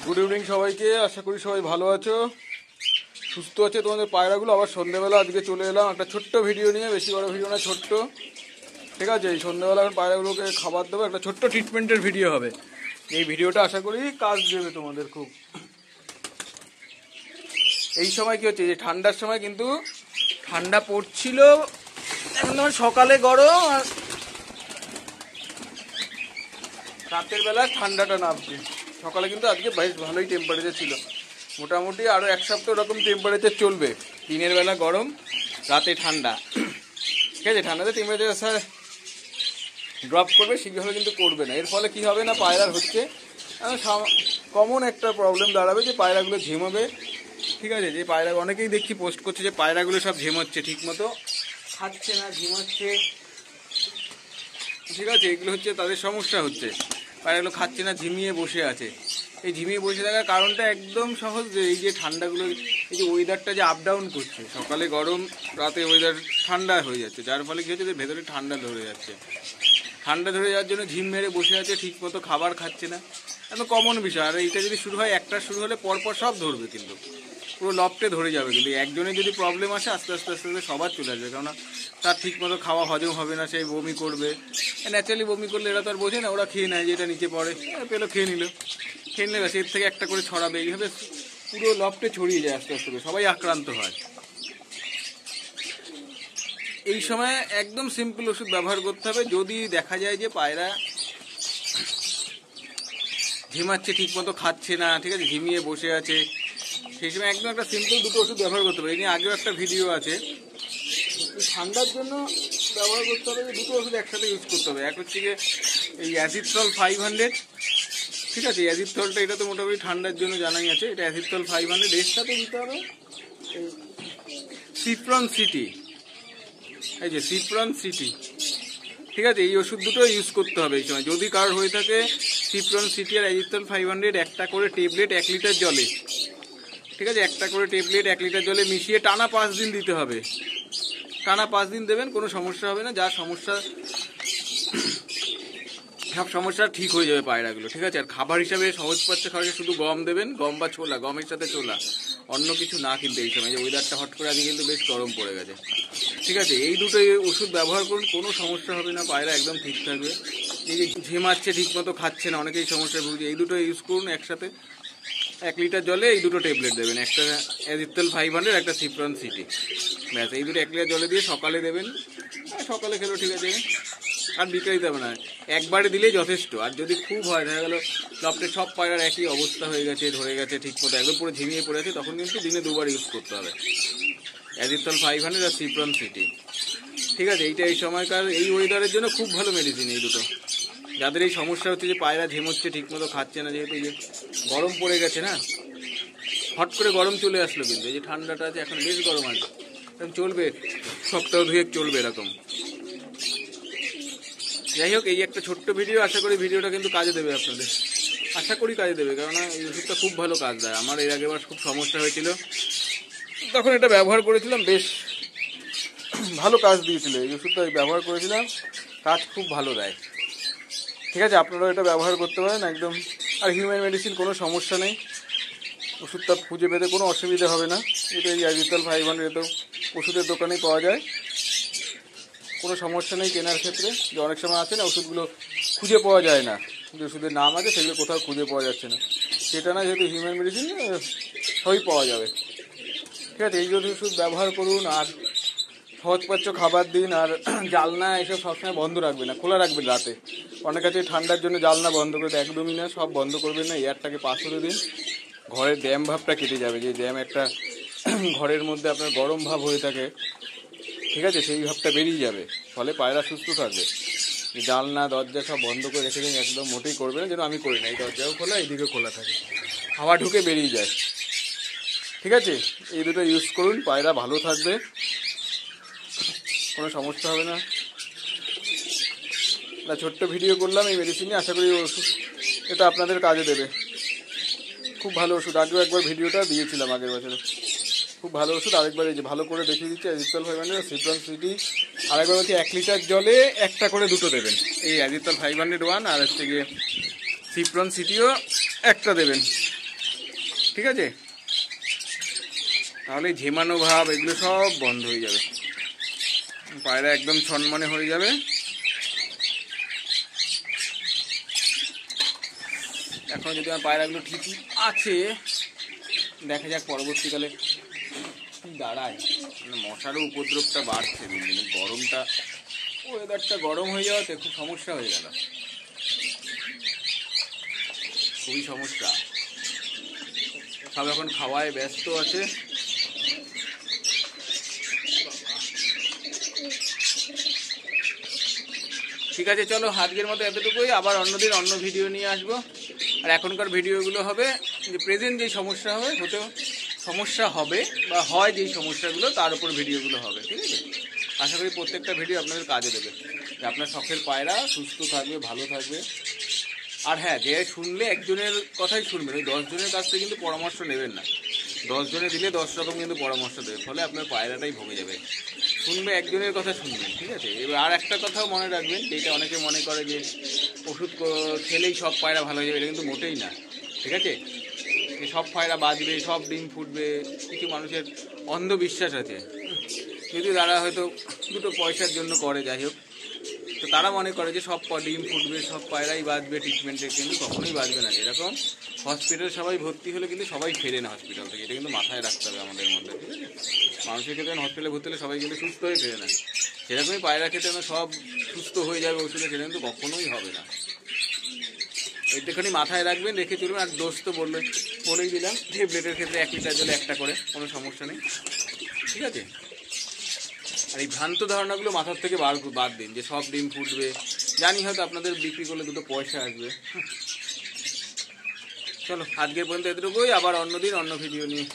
Good evening সবাইকে। আশা করি সবাই ভালো আছো, সুস্থ আছে। তোমাদের পায়রাগুলো আবার সন্ধ্যেবেলা আজকে চলে এলাম একটা ছোট্ট ভিডিও নিয়ে, বেশি বড় ভিডিও না, ছোট্ট। ঠিক আছে, এই সন্ধ্যেবেলা এখন পায়রাগুলোকে খাবার দেবো, একটা ছোট্ট ট্রিটমেন্টের ভিডিও হবে। এই ভিডিওটা আশা করি কাজ দেবে তোমাদের খুব। এই সময় কি হচ্ছে, যে ঠান্ডার সময় কিন্তু ঠান্ডা পড়ছিল, এখন তোমার সকালে গরম আর রাতের বেলা ঠান্ডাটা নামছে। সকালে কিন্তু আজকে বেশ ভালোই টেম্পারেচার ছিল, মোটামুটি আরও এক সপ্তাহ ওরকম টেম্পারেচার চলবে। দিনের বেলা গরম, রাতে ঠান্ডা। ঠিক আছে, ঠান্ডাতে টেম্পারেচার ড্রপ করবে, শীঘ্রভাবে কিন্তু করবে না। এর ফলে কি হবে না, পায়রার হচ্ছে কমন একটা প্রবলেম দাঁড়াবে, যে পায়রাগুলো ঝিমাবে। ঠিক আছে, যে পায়রা অনেকেই দেখছি পোস্ট করছে যে পায়রাগুলো সব ঝিমাচ্ছে, ঠিক মতো খাচ্ছে না, ঝিমাচ্ছে। ঠিক আছে, এগুলো হচ্ছে তাদের সমস্যা হচ্ছে, পায়রাগুলো খাচ্ছে না, ঝিমিয়ে বসে আছে। এই ঝিমিয়ে বসে থাকার কারণটা একদম সহজ, যে এই যে ঠান্ডাগুলো, এই যে ওয়েদারটা যে আপ ডাউন করছে, সকালে গরম, রাতে ওয়েদার ঠান্ডা হয়ে যাচ্ছে, যার ফলে কী হচ্ছে, যে ভেতরে ঠান্ডা ধরে যাচ্ছে। ঠান্ডা ধরে যাওয়ার জন্য ঝিম মেরে বসে আছে, ঠিক মতো খাবার খাচ্ছে না, একদম কমন বিষয়। আর এইটা যদি শুরু হয়, একটা শুরু হলে পরপর সব ধরবে, কিন্তু পুরো লপটে ধরে যাবে। কিন্তু একজনের যদি প্রবলেম আসে, আস্তে আস্তে আস্তে আস্তে সবার চলে আসবে, কেননা তার ঠিক মতো খাওয়া হজম হবে না, সেই বমি করবে। ন্যাচারালি বমি করলে এরা তো আর বোঝে না, ওরা খেয়ে নেয়, যে এটা নিচে পড়ে, পেলো খেয়ে নিল, খেয়ে নিলে এর থেকে একটা করে ছড়াবে। এইভাবে পুরো লপটে ছড়িয়ে যায় আস্তে আস্তে করে, সবাই আক্রান্ত হয়। এই সময় একদম সিম্পল ওষুধ ব্যবহার করতে হবে। যদি দেখা যায় যে পায়রা ঝিমাচ্ছে, ঠিক মতো খাচ্ছে না, ঠিক আছে, ঝিমিয়ে বসে আছে, সেই সময় একদম একটা সিম্পল দুটো ওষুধ ব্যবহার করতে হবে। এই নিয়ে আগেও একটা ভিডিও আছে। ঠান্ডার জন্য ব্যবহার করতে হবে, যে দুটো ওষুধ একসাথে ইউজ করতে হবে। এক হচ্ছে গিয়ে এই অ্যাজিথ্রল 500। ঠিক আছে, অ্যাজিথ্রলটা এটা তো মোটামুটি ঠান্ডার জন্য জানাই আছে, এটা অ্যাজিথ্রল 500। এর সাথে দিতে হবে সিপ্রন সিটি, এই যে সিপ্রন সিটি। ঠিক আছে, এই ওষুধ দুটো ইউজ করতে হবে এই সময়। যদি কারোর হয়ে থাকে, সিপ্রন সিটি আর অ্যাজিথ্রল 500 একটা করে ট্যাবলেট 1 লিটার জলে, ঠিক আছে, একটা করে ট্যাবলেট 1 লিটার জলে মিশিয়ে টানা 5 দিন দিতে হবে। টানা 5 দিন দেবেন, কোনো সমস্যা হবে না। যা সমস্যা, সব সমস্যা ঠিক হয়ে যাবে পায়রাগুলো। ঠিক আছে, আর খাবার হিসাবে সহজ পাচ্ছে খাবার, শুধু গম দেবেন, গম বা ছোলা, গমের সাথে ছোলা, অন্য কিছু না। কিন্তু এই সময় যে ওয়েদারটা হট করে আজকে কিন্তু বেশ গরম পড়ে গেছে। ঠিক আছে, এই দুটো ওষুধ ব্যবহার করুন, কোনো সমস্যা হবে না, পায়রা একদম ঠিক থাকবে। এই যে ঝিমাচ্ছে, ঠিক মতো খাচ্ছে না, অনেকেই সমস্যা ভুগছে, এই দুটো ইউজ করুন একসাথে। 1 লিটার জলে এই দুটো ট্যাবলেট দেবেন, একটা অ্যাজিথ্রল 500, একটা সিপ্রন সিটি। ব্যাস, এই দুটো 1 লিটার জলে দিয়ে সকালে দেবেন। সকালে খেলেও ঠিক আছে, আর বিকেলে দিতে হবে না, একবারে দিলেই যথেষ্ট। আর যদি খুব হয়, দেখা গেলো লফটের সব পায়রার একই অবস্থা হয়ে গেছে, ধরে গেছে ঠিক মতো, একদম পুরো ঝিমিয়ে পড়ে আছে, তখন কিন্তু দিনে 2বার ইউজ করতে হবে অ্যাজিথ্রল 500 আর সিপ্রন সিটি। ঠিক আছে, এইটা এই সময়কার এই ওয়েদারের জন্য খুব ভালো মেডিসিন এই দুটো। যাদের এই সমস্যা হচ্ছে, যে পায়রা ঝিমোচ্ছে, ঠিক মতো খাচ্ছে না, যেহেতু এই যে গরম পড়ে গেছে না, হট করে গরম চলে আসলো, কিন্তু এই যে ঠান্ডাটা আছে, এখন বেশ গরম আছে, এরকম চলবে সপ্তাহ 2 চলবে এরকম। যাই হোক, এই একটা ছোট্ট ভিডিও, আশা করি ভিডিওটা কিন্তু কাজে দেবে আপনাদের, আশা করি কাজে দেবে, কেননা এই ওষুধটা খুব ভালো কাজ দেয়। আমার এর আগেবার খুব সমস্যা হয়েছিল, তখন এটা ব্যবহার করেছিলাম, বেশ ভালো কাজ দিয়েছিল। এই ওষুধটা ব্যবহার করেছিলাম, কাজ খুব ভালো দেয়। ঠিক আছে, আপনারাও এটা ব্যবহার করতে পারেন একদম। আর হিউম্যান মেডিসিন কোনো সমস্যা নেই, ওষুধটা খুঁজে পেতে কোনো অসুবিধা হবে না। এটা এই অ্যাজিথ্রল 500 এতেও ওষুধের দোকানেই পাওয়া যায়, কোনো সমস্যা নেই কেনার ক্ষেত্রে। যে অনেক সময় আছে না, ওষুধগুলো খুঁজে পাওয়া যায় না, যে ওষুধের নাম আছে সেগুলো কোথাও খুঁজে পাওয়া যাচ্ছে না, সেটা না, যেহেতু হিউম্যান মেডিসিন সবই পাওয়া যাবে। ঠিক আছে, এই যদি ওষুধ ব্যবহার করুন, আর সহজপাচ্য খাবার দিন, আর জালনা এসব সবসময় বন্ধ রাখবেন না, খোলা রাখবেন রাতে। অনেক আছে ঠান্ডার জন্য জালনা বন্ধ করে দেয়, একদমই না, সব বন্ধ করবেন না, এয়ারটাকে পাস করে দিন। ঘরের ড্যাম ভাবটা কেটে যাবে, যে ড্যাম একটা ঘরের মধ্যে আপনার গরম ভাব হয়ে থাকে, ঠিক আছে, সেই ভাবটা বেরিয়ে যাবে, ফলে পায়রা সুস্থ থাকবে। জানলা দরজা সব বন্ধ করে রেখে দিন, একদম মোটেই করবে না, যেন আমি করি না। এই দরজাও খোলা, এইদিকে খোলা থাকে, হাওয়া ঢুকে বেরিয়ে যায়। ঠিক আছে, এই দুটো ইউজ করুন, পায়রা ভালো থাকবে, কোনো সমস্যা হবে না। ছোট্ট ভিডিও করলাম এই মেডিসিনে, আশা করি ওষুধ এটা আপনাদের কাজে দেবে। খুব ভালো ওষুধ, আগেও একবার ভিডিওটা দিয়েছিলাম আগের বছরে, খুব ভালো ওষুধ। আরেকবার এই যে ভালো করে দেখিয়ে দিচ্ছি, অ্যাজিথ্রল 500, সিপ্রন সিটি। আরেকবার হচ্ছে 1 লিটার জলে একটা করে দুটো দেবেন, এই অ্যাজিথ্রল 500 1, আর হচ্ছে গিয়ে সিপ্রন সিটিও একটা দেবেন। ঠিক আছে? তাহলে ঝেমানো ভাব এগুলো সব বন্ধ হয়ে যাবে, পায়রা একদম ছনমনে হয়ে যাবে। এখন যদি আমার পায়রাগুলো ঠিকই আছে, দেখা যাক পরবর্তীকালে দাঁড়ায়। মানে মশারও উপদ্রবটা বাড়ছে দিন দিন, গরমটা, ওয়েদারটা গরম হয়ে যাওয়াতে খুব সমস্যা হয়ে গেল, খুবই সমস্যা। সব এখন খাওয়ায় ব্যস্ত আছে। ঠিক আছে, চলো আজকের মতো এতটুকুই, আবার অন্যদিন অন্য ভিডিও নিয়ে আসবো। আর এখনকার ভিডিওগুলো হবে যে প্রেজেন্ট যেই সমস্যা হবে বা হয় যেই সমস্যাগুলো, তার উপর ভিডিওগুলো হবে। ঠিক আছে? আশা করি প্রত্যেকটা ভিডিও আপনাদের কাজে দেবে, যে আপনার শখের পায়রা সুস্থ থাকবে, ভালো থাকবে। আর হ্যাঁ, যে শুনলে একজনের কথাই শুনবেন, ওই 10 জনের কাছ থেকে কিন্তু পরামর্শ নেবেন না। 10 জনে দিলে 10 রকম কিন্তু পরামর্শ দেবে, ফলে আপনার পায়রাটাই ভগে যাবে। শুনবে একজনের কথা শুনবেন। ঠিক আছে? এবার আর একটা কথাও মনে রাখবেন, যেটা অনেকে মনে করে যে ওষুধ খেলেই সব পায়রা ভালো হয়ে যাবে, এটা কিন্তু মোটেই না। ঠিক আছে? সব পায়রা বাঁচবে, সব ডিম ফুটবে, কিছু মানুষের অন্ধবিশ্বাস আছে, যদি তারা হয়তো দুটো পয়সার জন্য করে, যাই হোক, তো তারা মনে করে যে সব ডিম ফুটবে, সব পায়রাই বাঁচবে ট্রিটমেন্টে, কিন্তু কখনোই বাঁচবে না। যেরকম হসপিটাল সবাই ভর্তি হলে কিন্তু সবাই ফেরে না হসপিটাল থেকে, এটা কিন্তু মাথায় রাখতে হবে আমাদের মধ্যে। ঠিক আছে? মানুষের ক্ষেত্রে হসপিটালে ভর্তি হলে সবাই কিন্তু সুস্থ হয়ে ফেরে না, সেরকমই পায়রা ক্ষেত্রে সব সুস্থ হয়ে যাবে ওষুধে, সেটা কিন্তু কখনোই হবে না। এইটাখানি মাথায় রাখবেন, রেখে চলবেন। আর দোষ তো বলেই দিলাম যে ব্লেডের ক্ষেত্রে 1 লিটার জলে একটা করে, কোনো সমস্যা নেই। ঠিক আছে? আর এই ভ্রান্ত ধারণাগুলো মাথার থেকে বাদ দিন, যে সব ডিম ফুটবে। জানি হয়তো আপনাদের বিক্রি করলে দুটো পয়সা আসবে। চলো আজকের পর্যন্ত এতটুকুই, আবার অন্যদিন অন্য ভিডিও নিয়ে